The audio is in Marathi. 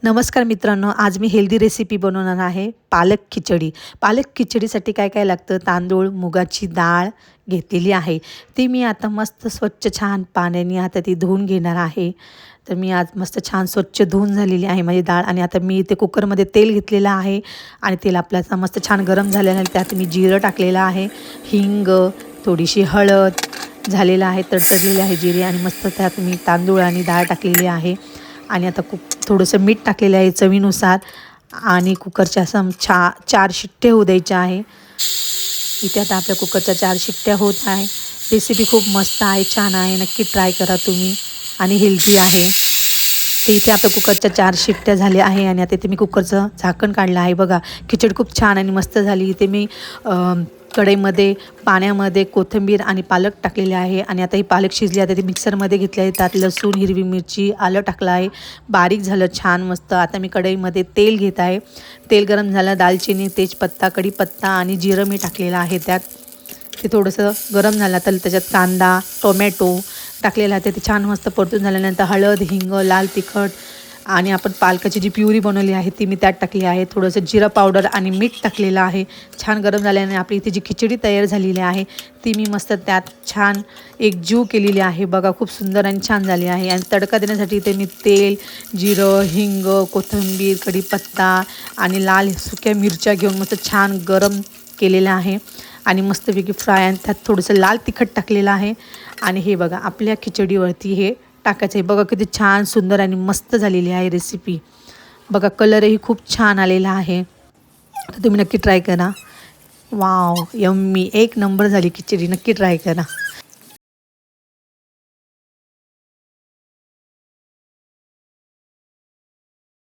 नमस्कार मित्रांनो, आज मी हेल्दी रेसिपी बनवणार आहे पालक खिचडी। पालक खिचडीसाठी काय काय लागतं, तांदूळ, मुगाची डाळ घेतलेली आहे। ती मी आता मस्त स्वच्छ छान पाण्याने आता ती धुवून घेणार आहे। तर मी आज मस्त छान स्वच्छ धुवून झालेली आहे माझी डाळ। आणि आता मी ते कुकरमध्ये तेल घेतलेलं आहे आणि तेल आपल्याला मस्त छान गरम झालेलं आहे। त्यात मी जिरं टाकलेलं आहे, हिंग, थोडीशी हळद झालेलं आहे, तडतडलेले आहे जिरे, आणि मस्त त्यात मी तांदूळ आणि डाळ टाकलेली आहे। आणि आता थोडंसं मीठ टाकलेलं आहे चवीनुसार, आणि कुकरच्या असं चार शिट्ट्या होऊ द्यायच्या आहे। इथे आता आपल्या कुकरच्या 4 शिट्ट्या होत आहे। रेसिपी खूप मस्त आहे, छान आहे, नक्की ट्राय करा तुम्ही, आणि हेल्दी आहे। तर इथे आपल्या कुकरच्या 4 शिट्ट्या झाल्या आहे, आणि आता इथे मी कुकरचं झाकण काढलं आहे। बघा, खिचडी खूप छान आणि मस्त झाली। इथे मी कढईमध्ये पाण्यामध्ये कोथिंबीर आणि पालक टाकलेले आहे, आणि आता ही पालक शिजली। आता ती मिक्सरमध्ये घेतली आहे, त्यात लसूण, हिरवी मिरची, आलं टाकलं आहे, बारीक झालं छान मस्त। आता मी कढईमध्ये तेल घेत आहे। तेल गरम झालं, दालचिनी, तेजपत्ता, कढीपत्ता आणि जिरं मी टाकलेलं आहे त्यात। ते थोडंसं गरम झालं तर त्याच्यात कांदा, टोमॅटो टाकलेला आहे, ते छान मस्त परतून झाल्यानंतर हळद, हिंग, लाल तिखट आणि आपण पालकाची जी प्युरी बनवली आहे ती मी त्यात टाकली आहे। थोडंसं जिरा पावडर आणि मीठ टाकलेलं आहे। छान गरम झाल्याने आपली इथे जी खिचडी तयार झालेली आहे ती मी मस्त त्यात छान एकजीव केलेली आहे। बघा, खूप सुंदर आणि छान झाली आहे। आणि तडका देण्यासाठी इथे मी तेल, जिरं, हिंग, कोथिंबीर, कढीपत्ता आणि लाल सुक्या मिरच्या घेऊन मस्त छान गरम केलेलं आहे, आणि मस्तपैकी फ्राय, आणि त्यात थोडंसं लाल तिखट टाकलेलं आहे। आणि हे बघा, आपल्या खिचडीवरती हे टाकायचं आहे। बघा किती छान सुंदर आणि मस्त झालेली आहे रेसिपी। बघा, कलरही खूप छान आलेला आहे, तर तुम्ही नक्की ट्राय करा। वाव, यम्मी, एक नंबर झाली खिचडी, नक्की ट्राय करा।